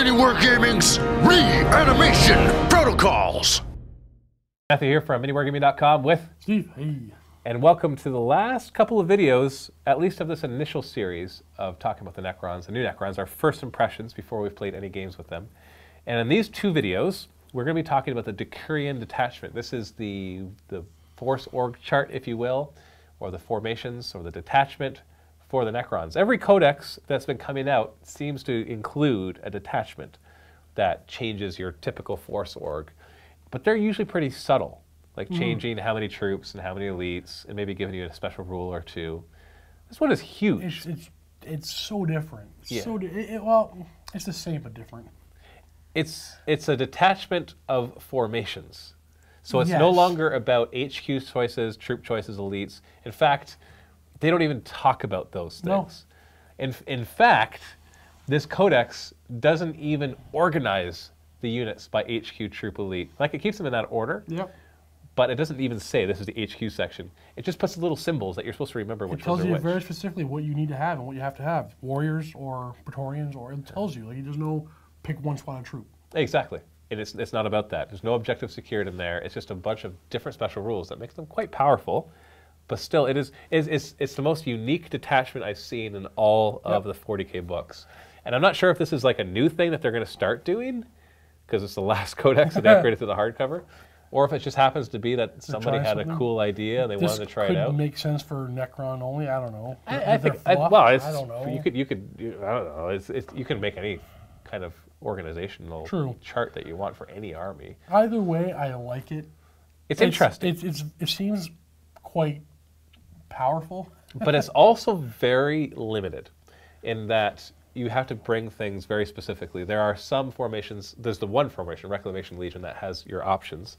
MiniWarGaming's Reanimation Protocols. Matthew here from MiniWarGaming.com with Steve. Hey. And welcome to the last couple of videos, at least of this initial series of talking about the Necrons, the new Necrons, our first impressions before we've played any games with them. And in these two videos, we're going to be talking about the Decurion detachment. This is the force org chart, if you will, or the formations, or the detachment for the Necrons. Every codex that's been coming out seems to include a detachment that changes your typical force org, but they're usually pretty subtle, like changing how many troops and how many elites, and maybe giving you a special rule or two. This one is huge. It's so different. Yeah. Well, it's the same but different. It's a detachment of formations. So it's no longer about HQ choices, troop choices, elites. In fact, they don't even talk about those things. No. In fact, this codex doesn't even organize the units by HQ, troop, elite. Like, it keeps them in that order, but it doesn't even say this is the HQ section. It just puts little symbols that you're supposed to remember which ones are which. It tells you very specifically what you need to have and what you have to have. Warriors or Praetorians, or it tells you. Like, there's no pick one squad of troop. Exactly. It's not about that. There's no objective secured in there. It's just a bunch of different special rules that makes them quite powerful. But still, it's the most unique detachment I've seen in all of the 40K books. And I'm not sure if this is like a new thing that they're going to start doing, because it's the last codex and they upgraded to the hardcover, or if it just happens to be that somebody had a cool idea and they wanted to try it out. This could make sense for Necron only. I don't know. I don't know. You can make any kind of organizational chart that you want for any army. Either way, I like it. It's interesting. It seems quite powerful. But it's also very limited in that you have to bring things very specifically. There are some formations, there's the one formation, Reclamation Legion, that has your options.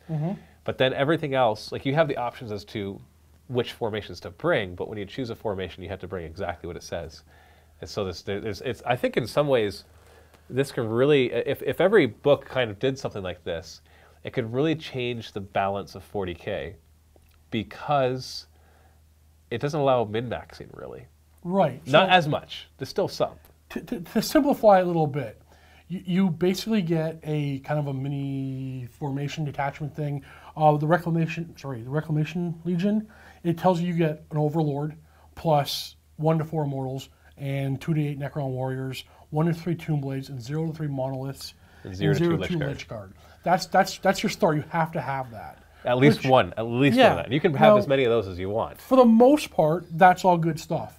But then everything else, like, you have the options as to which formations to bring, but when you choose a formation, you have to bring exactly what it says. And so I think in some ways, this can really, if every book kind of did something like this, it could really change the balance of 40K, because it doesn't allow min-maxing, really. Right. Not as much. There's still some. To simplify a little bit, you basically get a kind of a mini formation detachment thing. The Reclamation Legion, it tells you get an Overlord plus 1 to 4 Immortals and 2 to 8 Necron Warriors, 1 to 3 Tomb Blades, and 0 to 3 Monoliths, and 0 to 2 Lich Guard. That's your start. You have to have that. At least one of that. You can have as many of those as you want. For the most part, that's all good stuff.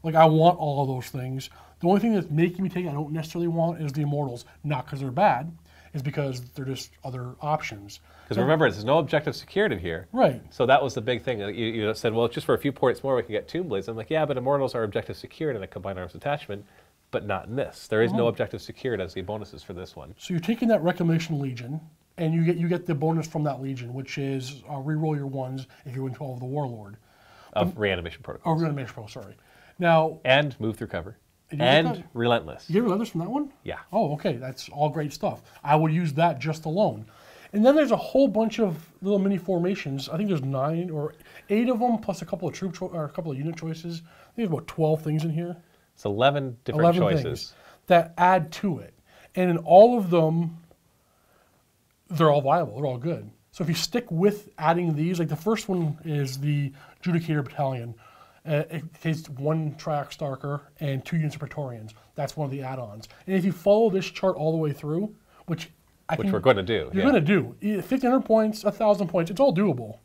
Like, I want all of those things. The only thing that's making me take it I don't necessarily want is the Immortals. Not because they're bad, it's because they're just other options. Because remember, there's no objective secured in here. Right. So that was the big thing. You said, well, just for a few points more we can get Tomb Blades. I'm like, yeah, but Immortals are objective secured in a combined arms detachment, but not in this. There is no objective secured as the bonuses for this one. So you're taking that Reclamation Legion, and you get the bonus from that Legion, which is reroll your 1s if you win 12 of the Warlord. Of Reanimation Protocol. Oh, Reanimation Protocol, sorry. Now, and Move Through Cover. And Relentless. You get Relentless from that one? Yeah. Oh, okay. That's all great stuff. I would use that just alone. And then there's a whole bunch of little mini formations. I think there's 9 or 8 of them, plus a couple of a couple of unit choices. I think there's about 12 things in here. It's 11 different choices things that add to it. And in all of them, they're all viable. They're all good. So if you stick with adding these, like the first one is the Judicator battalion. It takes 1 Triarch Starker and 2 units of Praetorians. That's one of the add-ons. And if you follow this chart all the way through, which we're going to do. You're going to do. 1,500 points, 1,000 points, it's all doable.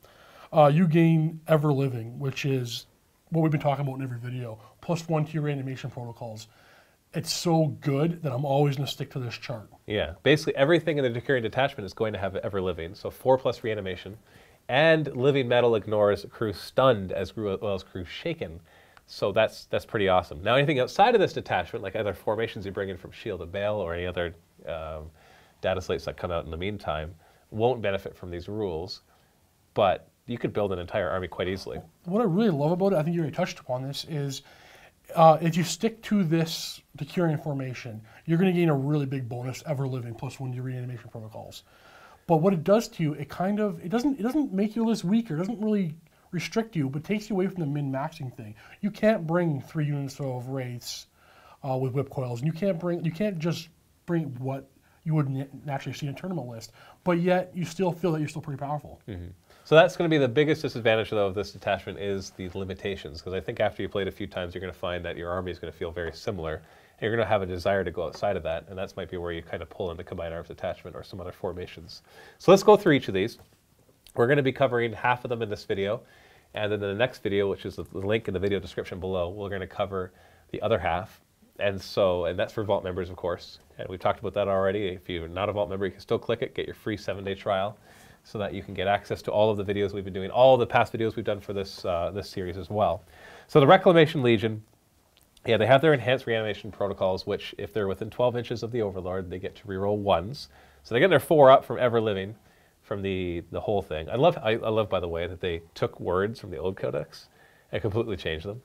You gain Ever Living, which is what we've been talking about in every video, plus 1 to your reanimation protocols. It's so good that I'm always going to stick to this chart. Yeah, basically everything in the Decurion detachment is going to have Ever Living, so 4 plus reanimation. And Living Metal ignores crew stunned as well as crew shaken. So that's pretty awesome. Now, anything outside of this detachment, like other formations you bring in from Shield of Baal or any other data slates that come out in the meantime, won't benefit from these rules. But you could build an entire army quite easily. What I really love about it, I think you already touched upon this, is if you stick to this Decurion formation, you're going to gain a really big bonus, Ever Living, plus 1 to your reanimation protocols. But what it does to you, it doesn't make your list weaker. It doesn't really restrict you, but takes you away from the min-maxing thing. You can't bring 3 units of wraiths with whip coils, and you can't just bring what you would naturally see in a tournament list, but yet you still feel that you're still pretty powerful. So that's going to be the biggest disadvantage, though, of this detachment is the limitations, because I think after you played a few times, you're going to find that your army is going to feel very similar, and you're going to have a desire to go outside of that, and that might be where you kind of pull in the Combined Arms Detachment or some other formations. So let's go through each of these. We're going to be covering half of them in this video, and then in the next video, which is the link in the video description below, we're going to cover the other half, and that's for Vault members, of course, and we've talked about that already. If you're not a Vault member, you can still click it, get your free 7-day trial, so that you can get access to all of the videos we've been doing, all of the past videos we've done for this this series as well. So the Reclamation Legion, yeah, they have their enhanced reanimation protocols, which if they're within 12 inches of the Overlord, they get to reroll 1s. So they get their 4 up from ever living, from the whole thing. I love, by the way, that they took words from the old Codex and completely changed them.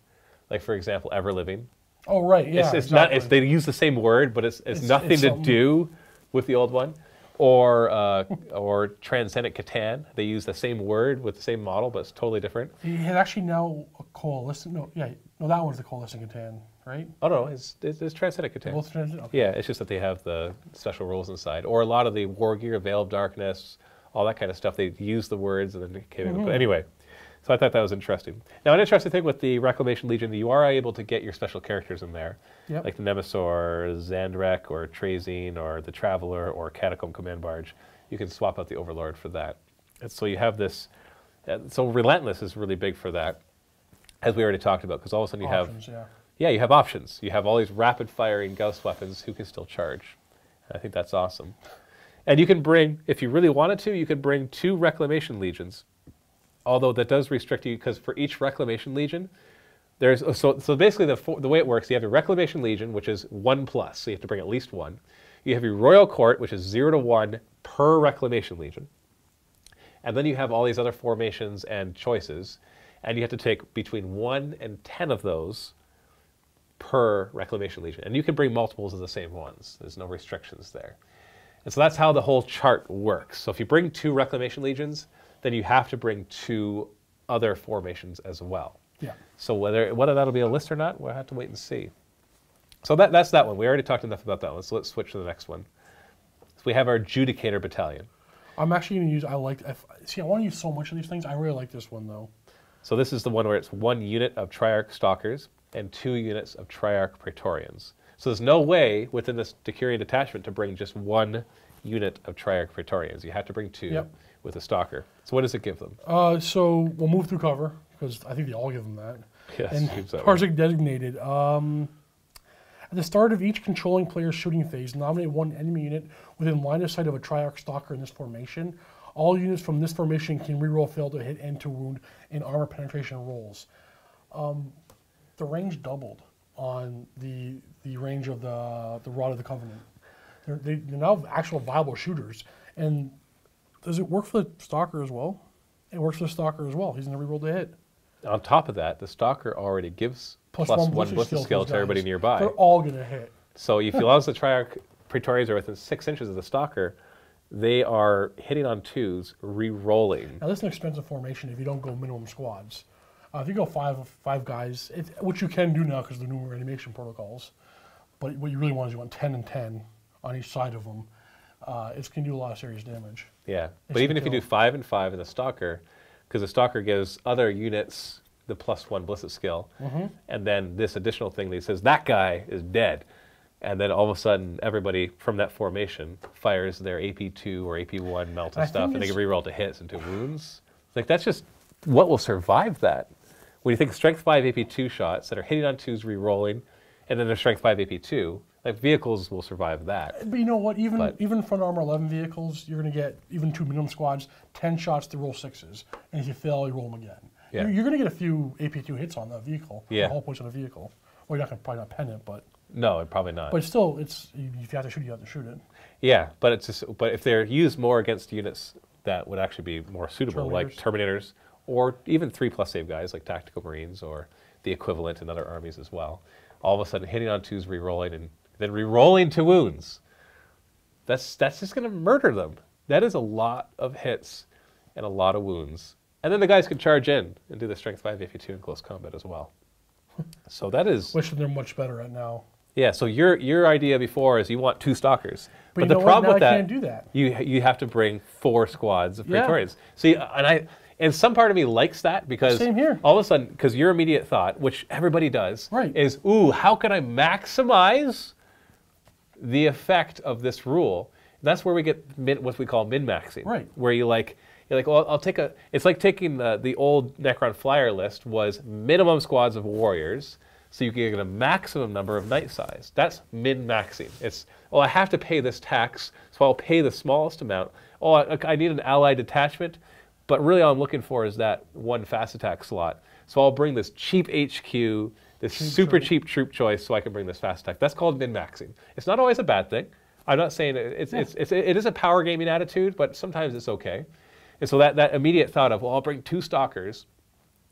Like, for example, ever living. Oh, right, yeah. It's not. They use the same word, but it's nothing to do with the old one. Or Transcendent Catan. They use the same word with the same model, but it's totally different. It had actually now a coalescent. No, that one's the coalescent Catan, right? Oh no, it's Transcendent Catan. Both Transcendent. Okay. Yeah, it's just that they have the special rules inside, or a lot of the War Gear, Veil of Darkness, all that kind of stuff. They use the words and then they came in. But anyway, so I thought that was interesting. Now, an interesting thing with the Reclamation Legion, you are able to get your special characters in there, like the Nemesaur, Zandrek, or Trazine, or the Traveler, or Catacomb Command Barge. You can swap out the Overlord for that. And so you have this. So Relentless is really big for that, as we already talked about, because all of a sudden you Options, have you have options. You have all these rapid-firing Gauss weapons who can still charge. I think that's awesome. And you can bring, if you really wanted to, you could bring 2 Reclamation Legions. Although that does restrict you, because for each Reclamation Legion, there's so basically the way it works, you have your Reclamation Legion, which is 1+, so you have to bring at least 1. You have your Royal Court, which is 0 to 1 per Reclamation Legion, and then you have all these other formations and choices, and you have to take between 1 and 10 of those per Reclamation Legion, and you can bring multiples of the same ones. There's no restrictions there, and so that's how the whole chart works. So if you bring 2 Reclamation Legions, then you have to bring 2 other formations as well. Yeah. So whether that'll be a list or not, we'll have to wait and see. So that's that one. We already talked enough about that one, so let's switch to the next one. So we have our Judicator Battalion. I'm actually going to use, I want to use so much of these things. I really like this one, though. So this is the one where it's 1 unit of Triarch Stalkers and 2 units of Triarch Praetorians. So there's no way within this Decurion detachment to bring just 1 unit of Triarch Praetorians. You have to bring 2. With a Stalker. So what does it give them? So we'll move through cover, because I think they all give them that. Yes, and Tarzik designated. At the start of each controlling player's shooting phase, nominate 1 enemy unit within line of sight of a Triarch Stalker in this formation. All units from this formation can reroll fail to hit and to wound in armor penetration rolls. The range doubled on the range of the Rod of the Covenant. They're now actual viable shooters. And does it work for the Stalker as well? It works for the Stalker as well. He's going to reroll the hit. On top of that, the Stalker already gives plus one ballistic skill to everybody nearby. They're all going to hit. So if you allow the Triarch Praetorians are within 6 inches of the Stalker, they are hitting on 2s, re-rolling. Now this is an expensive formation if you don't go minimum squads. If you go five guys, which you can do now because of the new reanimation protocols, but what you really want is you want 10 and 10 on each side of them. It can do a lot of serious damage. Yeah, but even if you do 5 and 5 in the Stalker, because the Stalker gives other units the +1 ballistic skill, and then this additional thing that says that guy is dead, and then all of a sudden everybody from that formation fires their AP2 or AP1 melt and stuff, and they can reroll to hits and to wounds. Like that's just what will survive that. When you think Strength 5 AP2 shots that are hitting on 2s, re-rolling, and then their Strength 5 AP2, like vehicles will survive that. But you know what? Even front armor 11 vehicles, you're going to get even 2 minimum squads, 10 shots to roll 6s, and if you fail, you roll them again. Yeah. You're going to get a few AP2 hits on that vehicle. Yeah. Whole points on the vehicle. Well, you're not going to probably not pen it, but no, probably not. But still, if you have to shoot, you have to shoot it. Yeah, but it's just, but if they're used more against units that would actually be more suitable, like Terminators, or even 3+ save guys like Tactical Marines or the equivalent in other armies as well. All of a sudden, hitting on 2s, re-rolling, and then re-rolling to wounds. That's just going to murder them. That is a lot of hits and a lot of wounds. And then the guys can charge in and do the Strength 5 AP2 in close combat as well. So that is... Which they're much better at now. Yeah, so your idea before is you want 2 stalkers. But you the know problem what? with Now I that, can't do that. you have to bring 4 squads of Yeah. Praetorians. See, and some part of me likes that because Same here. all of a sudden, because your immediate thought, which everybody does, Right. is, ooh, how can I maximize the effect of this rule? And that's where we get what we call min-maxing. Right. Where you're like, well, I'll take it's like taking the old Necron flyer list was minimum squads of warriors, so you can get a maximum number of knight size. That's min-maxing. It's, I have to pay this tax, so I'll pay the smallest amount. I need an allied detachment, but really all I'm looking for is that 1 fast attack slot. So I'll bring this cheap HQ, this super cheap troop choice, so I can bring this fast attack. That's called min-maxing. It's not always a bad thing. I'm not saying it is a power gaming attitude, but sometimes it's okay. And so that immediate thought of, I'll bring 2 stalkers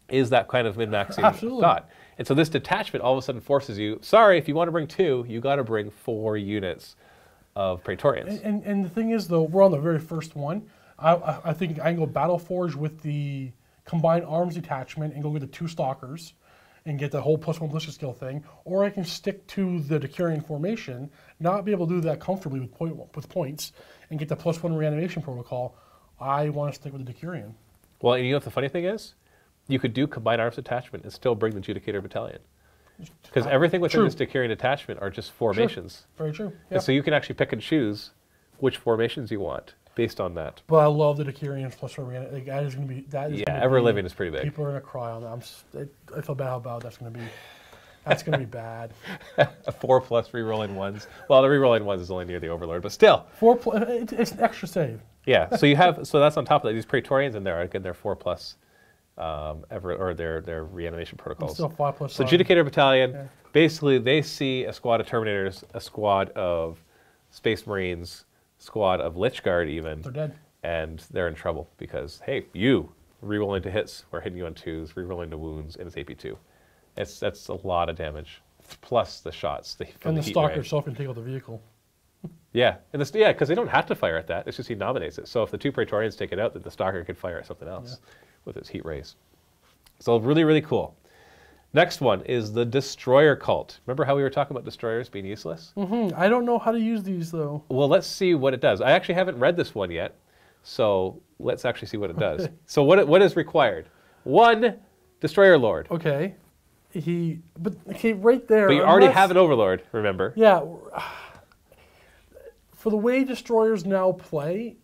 is that kind of min-maxing thought. And so this detachment all of a sudden forces you, sorry, if you want to bring 2, you got to bring 4 units of Praetorians. And the thing is, though, we're on the very first one. I think I can go Battle Forge with the combined arms detachment and go get the 2 stalkers and get the whole +1 militia skill thing, or I can stick to the Decurion formation, not be able to do that comfortably with points, and get the +1 reanimation protocol. I want to stick with the Decurion. Well, and you know what the funny thing is? You could do combined arms detachment and still bring the Judicator battalion. Because everything within this Decurion detachment are just formations. True. Very true. Yep. And so you can actually pick and choose which formations you want based on that. But I love the Decurions plus Reanimation. Like, that is going to be... Ever Living is pretty big. People are going to cry on that. I feel bad about that's going to be... That's going to be bad. 4+ rerolling 1s. Well, the rerolling 1s is only near the Overlord, but still. 4+, it's an extra save. Yeah, so you have, so that's on top of that. These Praetorians in there, again, they're 4+, their reanimation protocols. Still 5+. So Judicator battalion, basically they see a squad of Terminators, a squad of Space Marines, squad of Lich Guard even. They're dead. And they're in trouble because, hey, you, rerolling to hits, we're hitting you on 2s, rerolling to wounds, and it's AP2. That's a lot of damage, plus the shots. And the stalker itself can take out the vehicle. Yeah, and because they don't have to fire at that. It's just he nominates it. So if the 2 Praetorians take it out, then the stalker could fire at something else with its heat rays. So really, really cool. Next one is the Destroyer Cult. Remember how we were talking about Destroyers being useless? I don't know how to use these, though. Well, let's see what it does. I actually haven't read this one yet, so let's actually see what it does. So what is required? 1 Destroyer Lord. Okay. Right there. But you already have an Overlord, remember? Yeah. For the way Destroyers now play,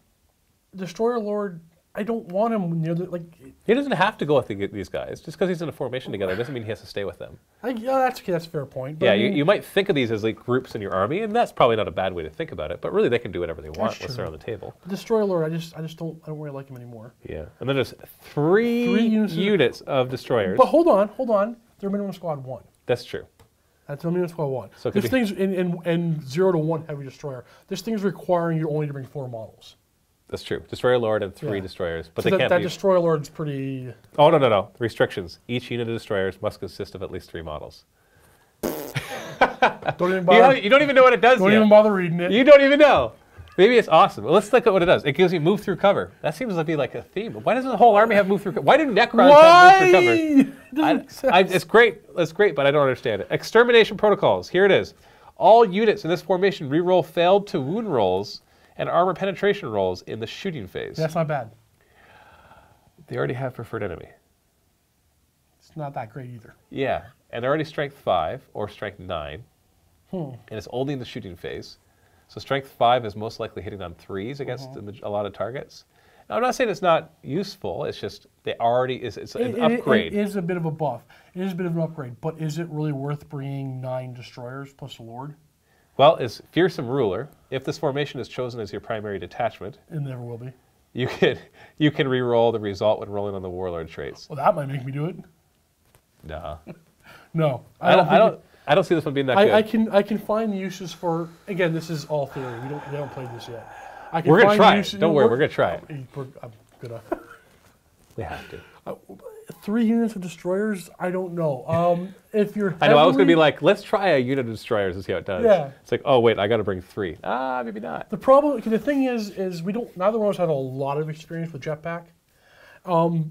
Destroyer Lord, I don't want him near the, He doesn't have to go with these guys. Just because he's in a formation together doesn't mean he has to stay with them. Yeah, that's okay. That's a fair point. But Yeah, I mean, you might think of these as like groups in your army, and that's probably not a bad way to think about it. But really, they can do whatever they want once they're on the table. Destroyer Lord, I don't really like him anymore. Yeah, and then there's three units of destroyers. But hold on. They're minimum squad 1. That's true. That's minimum squad 1. So this thing's in 0 to 1 heavy destroyer. This thing's requiring you only to bring 4 models. That's true. Destroyer Lord and 3 destroyers, but so they can't that be. Destroyer Lord's pretty. Oh no! Restrictions. Each unit of destroyers must consist of at least 3 models. Don't even bother. You don't even know what it does Don't yet. even bother reading it. You don't even know. Maybe it's awesome. Well, let's look at what it does. It gives you move through cover. That seems to be like a theme. Why doesn't the whole army have move through cover? Why do Necrons have move through cover? It's great. It's great, but I don't understand it. Extermination protocols. Here it is. All units in this formation reroll failed to wound rolls and armor penetration rolls in the shooting phase. That's not bad. They already have preferred enemy. It's not that great either. Yeah, and they're already strength 5 or strength 9, and it's only in the shooting phase. So strength 5 is most likely hitting on 3s against a lot of targets. Now, I'm not saying it's not useful. It's just it's an upgrade. It is a bit of a buff. It is a bit of an upgrade, but is it really worth bringing 9 destroyers plus a Lord? Well, as Fearsome Ruler, if this formation is chosen as your primary detachment, it never will be. You can re-roll the result when rolling on the Warlord traits. Well, that might make me do it. Nah. No, I don't see this one being that good. I can find uses for. Again, this is all theory. We haven't played this yet. We're gonna try it. Don't worry, we're gonna try it. I'm gonna. We have to. 3 units of destroyers? I don't know. If you're I know, I was going to be like, let's try a unit of destroyers and see how it does. Yeah. It's like, oh, wait, I got to bring 3. Maybe not. The problem, the thing is we don't, neither one of us have a lot of experience with jetpack.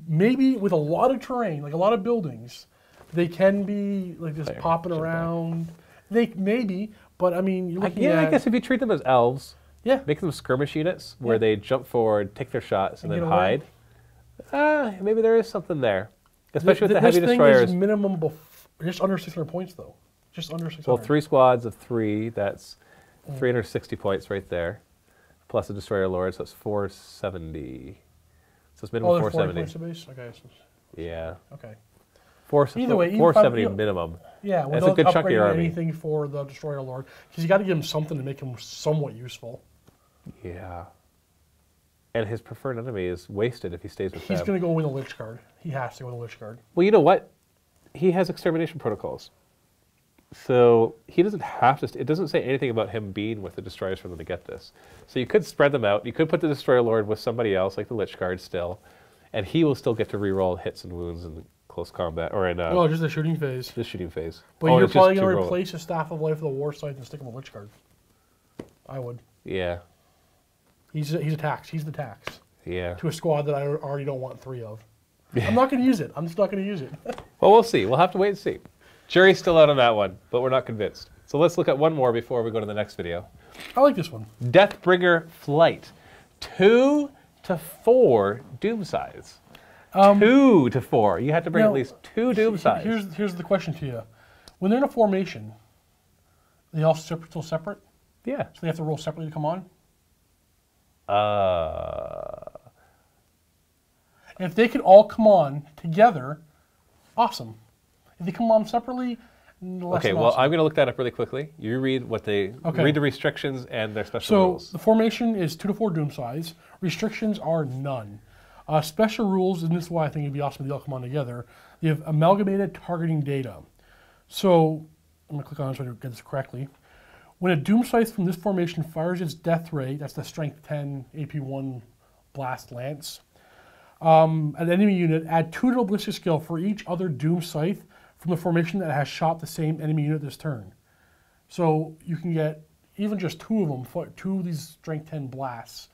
Maybe with a lot of terrain, like a lot of buildings, they can be like just popping around They maybe, but I mean, you're looking Yeah, at... I guess if you treat them as elves, Yeah. make them skirmish units where they jump forward, take their shots, and then get hide. Maybe there is something there. Especially with the heavy this thing destroyers. is minimum just under 600 points, though. Just under 600. Well, 3 squads of 3, that's 360 points right there. Plus a destroyer lord, so it's 470. So it's minimum 470. Points a base? Okay. Yeah. Okay. Either way, 470 minimum. Yeah, that's a good chunk of your army. Anything for the destroyer lord, because you got to give him something to make him somewhat useful. Yeah. And his preferred enemy is wasted if he stays with them. He's going to go win the Lich Guard. He has to win the Lich Guard. Well, you know what? He has extermination protocols. So he doesn't have to... It doesn't say anything about him being with the destroyers for them to get this. So you could spread them out. You could put the destroyer lord with somebody else, like the Lich Guard still, and he will still get to reroll hits and wounds in close combat, or in... no, just the shooting phase. The shooting phase. But you're probably going to replace his Staff of Life with a War Scythe and stick him a Lich Guard. I would. Yeah. He's a tax. He's the tax. Yeah. To a squad that I already don't want 3 of. I'm not going to use it. I'm just not going to use it. Well, we'll see. We'll have to wait and see. Jury's still out on that one, but we're not convinced. So let's look at one more before we go to the next video. I like this one. Deathbringer Flight. 2 to 4 doom size. 2 to 4. You have to bring at least 2 doom size. Here's the question to you. When they're in a formation, are they all still separate? Yeah. So they have to roll separately to come on? If they could all come on together, awesome. If they come on separately, less okay, than well, awesome. I'm going to look that up really quickly. You read what they read the restrictions and their special rules. So the formation is 2 to 4 doom size. Restrictions are none. Special rules, and this is why I think it'd be awesome if they all come on together. You have amalgamated targeting data. So I'm going to click on this so I get this correctly. When a doom scythe from this formation fires its death ray, that's the strength 10 AP1 blast lance, an enemy unit, add 2 to the ballistic skill for each other doom scythe from the formation that has shot the same enemy unit this turn. So you can get even just 2 of them, 2 of these strength 10 blasts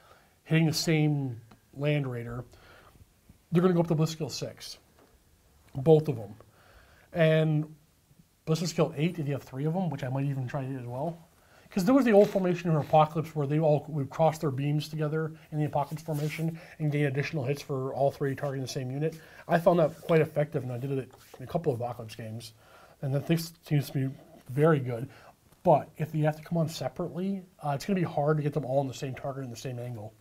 hitting the same land raider. They're going to go up to ballistic skill 6, both of them. And ballistic skill 8 if you have 3 of them, which I might even try to do as well. Because there was the old formation in Apocalypse where they all would cross their beams together in the Apocalypse formation and gain additional hits for all 3 targeting the same unit. I found that quite effective, and I did it in a couple of Apocalypse games. And that seems to be very good. But if you have to come on separately, it's going to be hard to get them all on the same target in the same angle.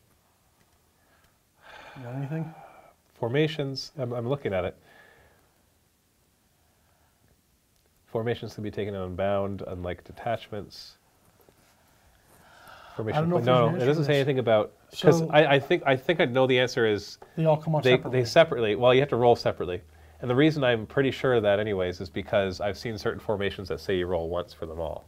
You got anything? Formations, I'm looking at it. Formations can be taken unbound, unlike detachments. Formation, no, it doesn't say anything about, because so, I think I know the answer is they all come on separately. They separately. Well, you have to roll separately, and the reason I'm pretty sure of that, anyways, is because I've seen certain formations that say you roll once for them all.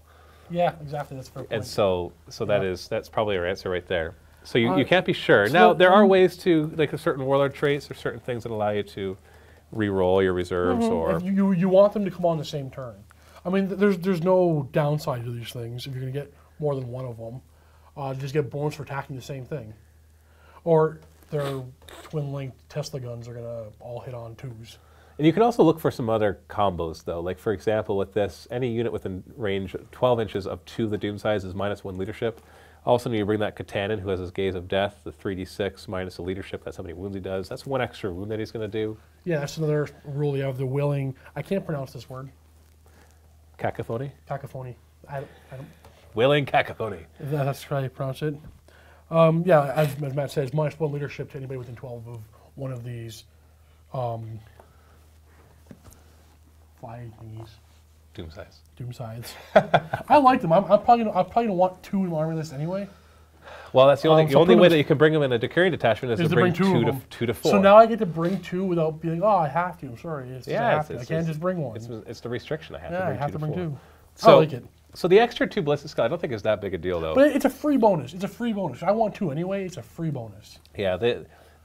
Yeah, exactly. That's a fair point. And so that's probably our answer right there. So you can't be sure. So now there are ways to, like, certain warlord traits or certain things that allow you to re-roll your reserves, or if you want them to come on the same turn. I mean, there's no downside to these things if you're going to get more than one of them. Just get bonus for attacking the same thing. Or their twin-linked Tesla guns are going to all hit on 2s. And you can also look for some other combos, though. Like, for example, with this, any unit within range 12 inches of 2 of the doom size is -1 leadership. All of a sudden, you bring that Katanan, who has his Gaze of Death, the 3d6 minus the leadership. That's how many wounds he does. That's 1 extra wound that he's going to do. Yeah, that's another rule you have, the willing. I can't pronounce this word. Cacophony? Cacophony. I don't willing cacophony. That's how you pronounce it. Yeah, as Matt says, -1 leadership to anybody within 12 of one of these fly thingies. Doom size. Doom size. I like them. I'm probably gonna want 2 in my army list anyway. Well, that's the only way that you can bring them in a Decurion detachment is to bring 2 to 4. So now I get to bring 2 without being, I have to. I'm sorry. I can't just bring 1. It's the restriction. I have to bring 2 to 4. So, I like it. So the extra 2 ballistic skill, I don't think is that big a deal, though. But it's a free bonus. It's a free bonus. I want 2 anyway. It's a free bonus. Yeah,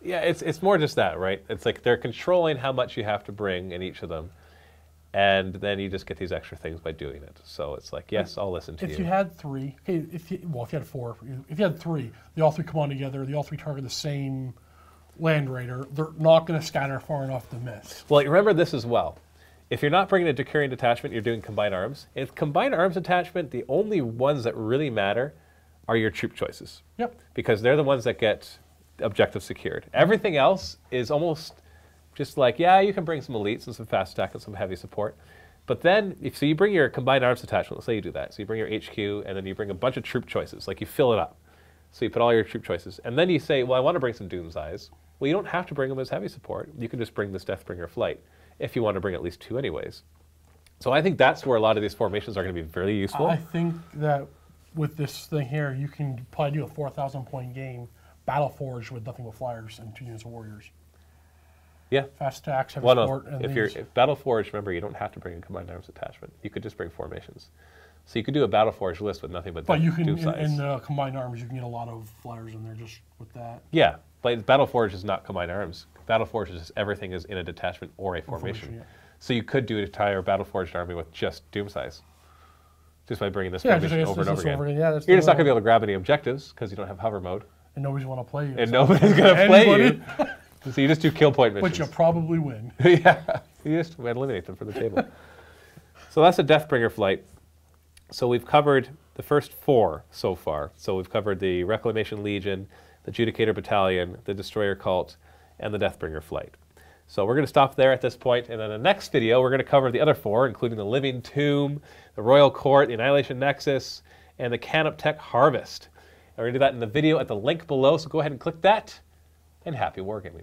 it's more just that, right? It's like they're controlling how much you have to bring in each of them, and then you just get these extra things by doing it. So it's like, yes, I'll listen to you. If you had 3, okay, if you had 4, if you had 3, they all 3 come on together. They all 3 target the same land raider. They're not going to scatter far enough to miss. Well, remember this as well. If you're not bringing a Decurion detachment, you're doing combined arms. If combined arms detachment, the only ones that really matter are your troop choices. Yep. Because they're the ones that get objectives secured. Everything else is almost just like, yeah, you can bring some elites and some fast attack and some heavy support. But then, so you bring your combined arms detachment, let's say you do that. So you bring your HQ, and then you bring a bunch of troop choices, like you fill it up. So you put all your troop choices. And then you say, well, I want to bring some Doom's Eyes. Well, you don't have to bring them as heavy support. You can just bring this Deathbringer flight, if you want to bring at least 2 anyways. So I think that's where a lot of these formations are going to be very useful. I think that with this thing here, you can probably do a 4,000-point game, Battle Forge with nothing but flyers and 2 units of warriors. Yeah. Fast attacks, heavy Well, support, no, and if Battle Forge, remember, you don't have to bring a combined arms attachment. You could just bring formations. So you could do a Battle Forge list with nothing but you can, Doom Size. in combined arms, you can get a lot of flyers in there just with that. Yeah, but Battle Forge is not combined arms. Battle Forge is just everything is in a detachment or a formation. Yeah. So you could do an entire Battle Forged army with just Doom Size. Just by bringing this formation over and over again. Yeah, you're just not going to be able to grab any objectives because you don't have hover mode. And nobody's want to play you. And nobody's going to play you. So you just do kill point missions. But you'll probably win. Yeah, you just eliminate them from the table. So that's a Deathbringer flight. So we've covered the first 4 so far. So we've covered the Reclamation Legion, the Judicator Battalion, the Destroyer Cult, and the Deathbringer flight. So we're going to stop there at this point, and in the next video we're going to cover the other 4, including the Living Tomb, the Royal Court, the Annihilation Nexus, and the Canoptech Harvest. And we're going to do that in the video at the link below, so go ahead and click that, and happy wargaming.